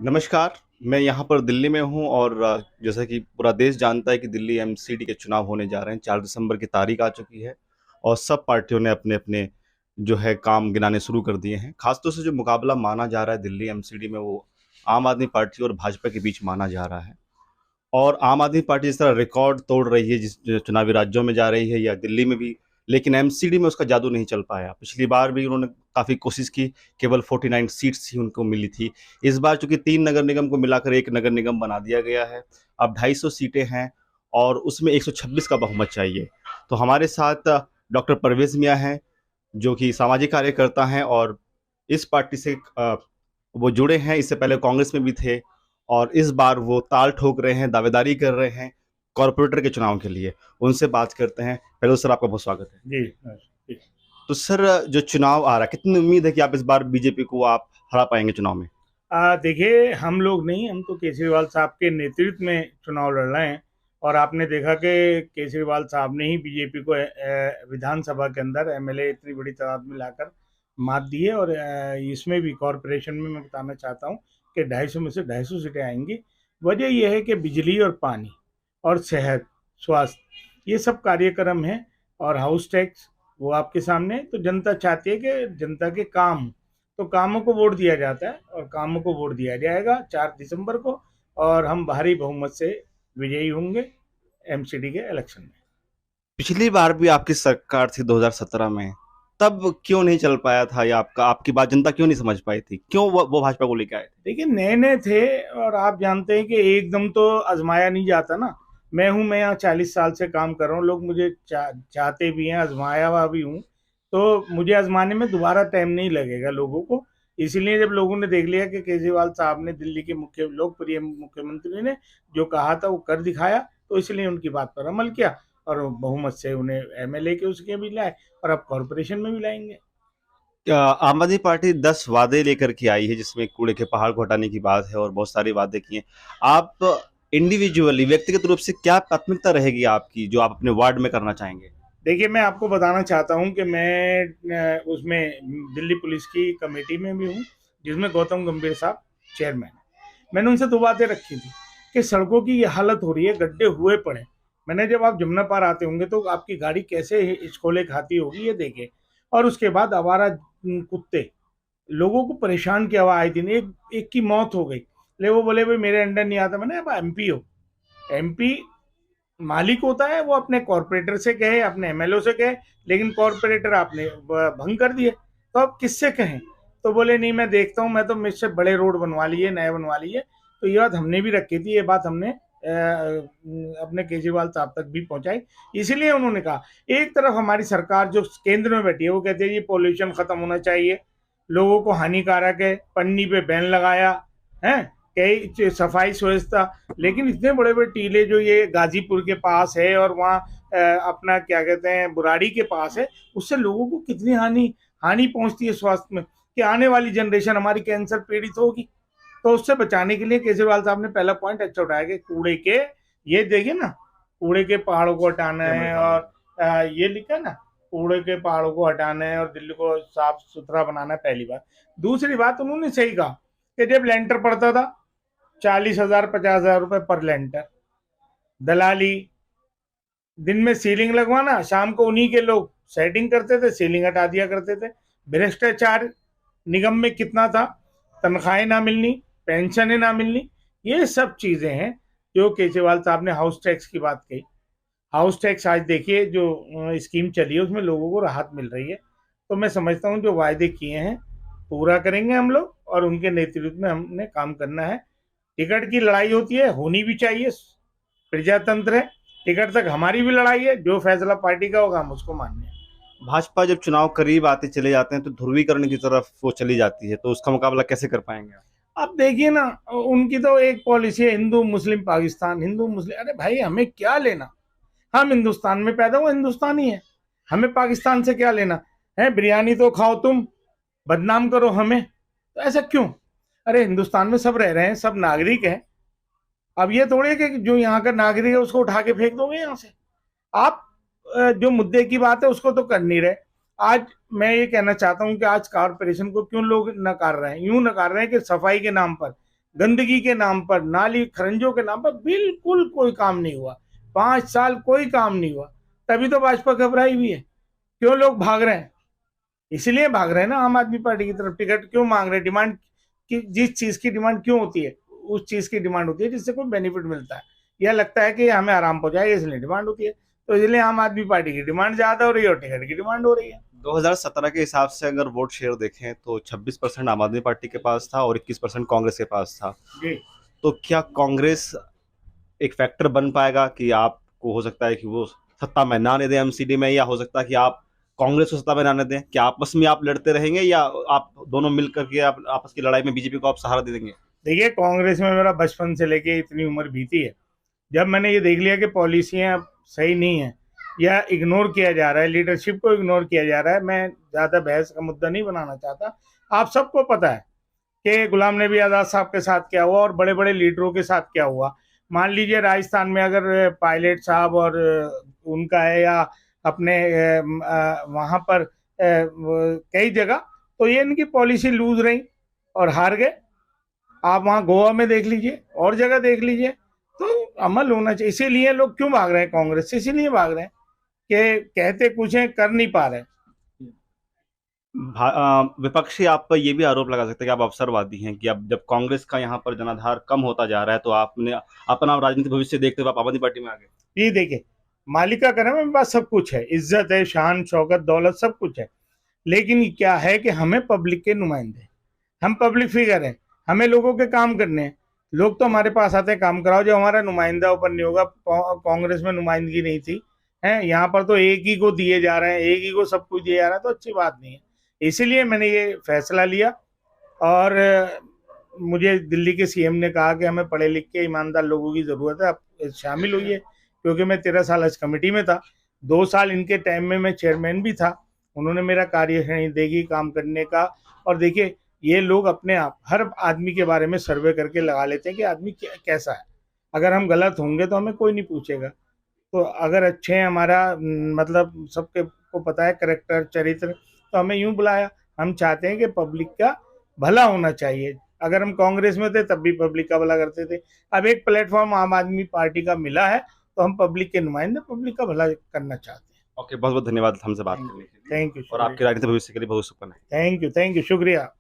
नमस्कार। मैं यहाँ पर दिल्ली में हूँ और जैसा कि पूरा देश जानता है कि दिल्ली एमसीडी के चुनाव होने जा रहे हैं। 4 दिसंबर की तारीख आ चुकी है और सब पार्टियों ने अपने-अपने जो है काम गिनाने शुरू कर दिए हैं। ख़ास तौर से जो मुकाबला माना जा रहा है दिल्ली एमसीडी में वो आम आदमी पार्टी और भाजपा के बीच माना जा रहा है। और आम आदमी पार्टी जिस तरह रिकॉर्ड तोड़ रही है, जिस जो चुनावी राज्यों में जा रही है या दिल्ली में भी, लेकिन एमसीडी में उसका जादू नहीं चल पाया। पिछली बार भी उन्होंने काफ़ी कोशिश की, केवल 49 सीट्स ही उनको मिली थी। इस बार चूँकि 3 नगर निगम को मिलाकर 1 नगर निगम बना दिया गया है। अब 250 सीटें हैं और उसमें 126 का बहुमत चाहिए। तो हमारे साथ डॉक्टर परवेज़ मियाँ हैं, जो कि सामाजिक कार्यकर्ता हैं और इस पार्टी से वो जुड़े हैं, इससे पहले कांग्रेस में भी थे और इस बार वो ताल ठोक रहे हैं, दावेदारी कर रहे हैं कॉर्पोरेटर के चुनाव के लिए। उनसे बात करते हैं। पहले तो सर आपका बहुत स्वागत है। जी, जी। तो सर जो चुनाव आ रहा है, कितनी उम्मीद है कि आप इस बार बीजेपी को आप हरा पाएँगे चुनाव में? देखिए हम लोग नहीं, हम तो केजरीवाल साहब के नेतृत्व में चुनाव लड़ रहे हैं और आपने देखा कि केजरीवाल साहब ने ही बीजेपी को विधानसभा के अंदर एमएलए इतनी बड़ी तादाद में लाकर मात दी है और इसमें भी कॉरपोरेशन में मैं बताना चाहता हूँ कि 250 में से 250 सीटें आएँगी। वजह ये है कि बिजली और पानी और सेहत, स्वास्थ्य ये सब कार्यक्रम हैं और हाउस टैक्स वो आपके सामने है। तो जनता चाहती है कि जनता के काम तो कामों को वोट दिया जाता है और कामों को वोट दिया जाएगा 4 दिसंबर को और हम भारी बहुमत से विजयी होंगे एमसीडी के इलेक्शन में। पिछली बार भी आपकी सरकार थी 2017 में, तब क्यों नहीं चल पाया था या आपकी बात जनता क्यों नहीं समझ पाई थी? क्यों वो भाजपा को लेके आए थे? देखिए नए नए थे और आप जानते हैं कि एकदम तो आजमाया नहीं जाता ना। मैं यहाँ 40 साल से काम कर रहा हूँ, लोग मुझे चाहते भी हैं, आजमाया हुआ भी हूँ। तो मुझे आजमाने में दोबारा टाइम नहीं लगेगा लोगों को। इसलिए जब लोगों ने देख लिया कि केजरीवाल साहब ने, दिल्ली के मुख्य लोकप्रिय मुख्यमंत्री ने जो कहा था वो कर दिखाया, तो इसलिए उनकी बात पर अमल किया और बहुमत से उन्हें एमएलए के उसके भी लाए और अब कॉरपोरेशन में भी लाएंगे। आम आदमी पार्टी 10 वादे लेकर के आई है, जिसमें कूड़े के पहाड़ को हटाने की बात है और बहुत सारे वादे किए हैं। आप इंडिविजुअली व्यक्तिगत रूप से क्या प्राथमिकता रहेगी आपकी, जो आप अपने वार्ड में करना चाहेंगे? देखिए मैं आपको बताना चाहता हूँ कि मैं उसमें दिल्ली पुलिस की कमेटी में भी हूँ, जिसमें गौतम गंभीर साहब चेयरमैन हैं। मैंने उनसे 2 बातें रखी थी कि सड़कों की ये हालत हो रही है, गड्ढे हुए पड़े। मैंने जब आप जमुना पार आते होंगे तो आपकी गाड़ी कैसे हिचकोले खाती होगी ये देखें। और उसके बाद आवारा कुत्ते लोगों को परेशान किया हुआ आए दिन, एक एक की मौत हो गई। ले वो बोले भाई मेरे अंडर नहीं आता। मैंने अब एमपी हो, एमपी मालिक होता है, वो अपने कॉरपोरेटर से कहे, अपने एमएलओ से कहे, लेकिन कॉरपोरेटर आपने भंग कर दिए, तो अब किससे कहें? तो बोले नहीं मैं देखता हूँ, मैं तो मुझसे बड़े रोड बनवा लिए, नए बनवा लिए। तो ये बात हमने भी रखी थी, ये बात हमने अपने केजरीवाल साहब तक भी पहुंचाई। इसीलिए उन्होंने कहा एक तरफ हमारी सरकार जो केंद्र में बैठी है वो कहती है ये पॉल्यूशन खत्म होना चाहिए, लोगों को हानिकारक है, पन्नी पे बैन लगाया है, कई सफाई व्यवस्था। लेकिन इतने बड़े बड़े टीले जो ये गाजीपुर के पास है और वहाँ अपना क्या कहते हैं बुराड़ी के पास है, उससे लोगों को कितनी हानि हानि पहुंचती है स्वास्थ्य में, कि आने वाली जनरेशन हमारी कैंसर पीड़ित होगी। तो उससे बचाने के लिए केजरीवाल साहब ने पहला पॉइंट अच्छा उठाया कि कूड़े के, ये देखिए ना, कूड़े के पहाड़ों को हटाना है और ये लिखा ना, कूड़े के पहाड़ों को हटाना है और दिल्ली को साफ सुथरा बनाना है, पहली बात। दूसरी बात उन्होंने सही कहा कि जब लेंटर पड़ता था 40,000 50,000 रुपए पर लेंटर, दलाली, दिन में सीलिंग लगवाना, शाम को उन्हीं के लोग सेटिंग करते थे, सीलिंग हटा दिया करते थे। भ्रष्टाचार निगम में कितना था, तनख्वाहें ना मिलनी, पेंशनें ना मिलनी, ये सब चीजें हैं जो केजरीवाल साहब ने हाउस टैक्स की बात कही। हाउस टैक्स आज देखिए जो स्कीम चली है उसमें लोगों को राहत मिल रही है। तो मैं समझता हूँ जो वायदे किए हैं पूरा करेंगे हम लोग और उनके नेतृत्व में हमने काम करना है। टिकट की लड़ाई होती है, होनी भी चाहिए, प्रजातंत्र है, टिकट तक हमारी भी लड़ाई है, जो फैसला पार्टी का होगा हम उसको मानने हैं। भाजपा जब चुनाव करीब आते चले जाते हैं तो ध्रुवीकरण की तरफ वो चली जाती है, तो उसका मुकाबला कैसे कर पाएंगे आप? अब देखिए ना, उनकी तो एक पॉलिसी है हिंदू मुस्लिम पाकिस्तान, हिंदू मुस्लिम। अरे भाई हमें क्या लेना, हम हिंदुस्तान में पैदा हुए हिंदुस्तानी है, हमें पाकिस्तान से क्या लेना है। बिरयानी तो खाओ तुम, बदनाम करो हमें, तो ऐसा क्यों? अरे हिंदुस्तान में सब रह रहे हैं, सब नागरिक हैं। अब ये थोड़ी है कि जो यहाँ का नागरिक है उसको उठा के फेंक दोगे यहाँ से। आप जो मुद्दे की बात है उसको तो कर नहीं रहे। आज मैं ये कहना चाहता हूँ कि आज कारपोरेशन को क्यों लोग नकार रहे हैं, यूं नकार रहे हैं कि सफाई के नाम पर गंदगी के नाम पर, नाली खरंजों के नाम पर बिल्कुल कोई काम नहीं हुआ। 5 साल कोई काम नहीं हुआ, तभी तो भाजपा घबराई हुई है। क्यों लोग भाग रहे हैं? इसलिए भाग रहे हैं ना आम आदमी पार्टी की तरफ। टिकट क्यों मांग रहे हैं? डिमांड की, जिस चीज की डिमांड क्यों होती है, उस चीज की डिमांड होती है जिससे कोई बेनिफिट मिलता है, या लगता है कि हमें आराम पहुंचाएगा, इसलिए डिमांड होती है। तो इसलिए आम आदमी पार्टी की डिमांड ज्यादा हो रही है और टिकट की डिमांड हो रही है। 2017 के हिसाब से अगर वोट शेयर देखें तो 26% आम आदमी पार्टी के पास था और 21% कांग्रेस के पास था। जी। तो क्या कांग्रेस एक फैक्टर बन पाएगा कि आपको हो सकता है कि वो सत्ता में ना आने दें एमसीडी में, या हो सकता है कि आप कांग्रेस को सत्ता में ना आने दें? क्या आपस में आप लड़ते रहेंगे या आप दोनों मिलकर के आप आपस की लड़ाई में बीजेपी को आप सहारा दे देंगे? देखिए, कांग्रेस में मेरा बचपन से लेके इतनी उम्र बीती है, जब मैंने ये देख लिया कि पॉलिसियां सही नहीं है या इग्नोर किया जा रहा है, लीडरशिप को इग्नोर किया जा रहा है। मैं ज़्यादा बहस का मुद्दा नहीं बनाना चाहता। आप सबको पता है कि गुलाम नबी आज़ाद साहब के साथ क्या हुआ और बड़े बड़े लीडरों के साथ क्या हुआ। मान लीजिए राजस्थान में अगर पायलट साहब और उनका है, या अपने वहाँ पर कई जगह, तो ये इनकी पॉलिसी लूज रही और हार गए। आप वहाँ गोवा में देख लीजिए और जगह देख लीजिए। तो अमल होना चाहिए। इसीलिए लोग क्यों भाग रहे हैं कांग्रेस से? इसीलिए भाग रहे हैं कि कहते कुछ है, कर नहीं पा रहे। विपक्षी आप पर ये भी आरोप लगा सकते हैं कि आप अवसरवादी हैं, कि अब जब कांग्रेस का यहाँ पर जनाधार कम होता जा रहा है तो आपने अपना राजनीतिक भविष्य देखते हुए आप आम आदमी पार्टी में आ गए। ये देखिए, मालिका करम मेरे पास सब कुछ है, इज्जत है, शान शौकत दौलत सब कुछ है, लेकिन क्या है कि हमें पब्लिक के नुमाइंदे, हम पब्लिक फिगर हैं, हमें लोगों के काम करने हैं। लोग तो हमारे पास आते हैं काम कराओ, जो हमारा नुमाइंदा ऊपर नहीं होगा। कांग्रेस में नुमाइंदगी नहीं थी, है यहाँ पर तो एक ही को दिए जा रहे हैं, एक ही को सब कुछ दिया जा रहा है, तो अच्छी बात नहीं है। इसीलिए मैंने ये फैसला लिया। और मुझे दिल्ली के सीएम ने कहा कि हमें पढ़े लिख के ईमानदार लोगों की ज़रूरत है, आप शामिल होइए। क्योंकि मैं 13 साल हज कमेटी में था, 2 साल इनके टाइम में मैं चेयरमैन भी था। उन्होंने मेरा कार्यशैली देखी काम करने का। और देखिए, ये लोग अपने आप हर आदमी के बारे में सर्वे करके लगा लेते हैं कि आदमी कैसा है। अगर हम गलत होंगे तो हमें कोई नहीं पूछेगा। तो अगर अच्छे हैं, हमारा मतलब सबके को पता है करेक्टर चरित्र, तो हमें यूं बुलाया। हम चाहते हैं कि पब्लिक का भला होना चाहिए। अगर हम कांग्रेस में थे तब भी पब्लिक का भला करते थे। अब एक प्लेटफॉर्म आम आदमी पार्टी का मिला है, तो हम पब्लिक के नुमाइंदे पब्लिक का भला करना चाहते हैं। ओके, बहुत बहुत धन्यवाद हमसे बात करने के लिए। Thank you. और आपके राजनीतिक भविष्य के लिए बहुत शुभकामनाएं। थैंक यू, शुक्रिया।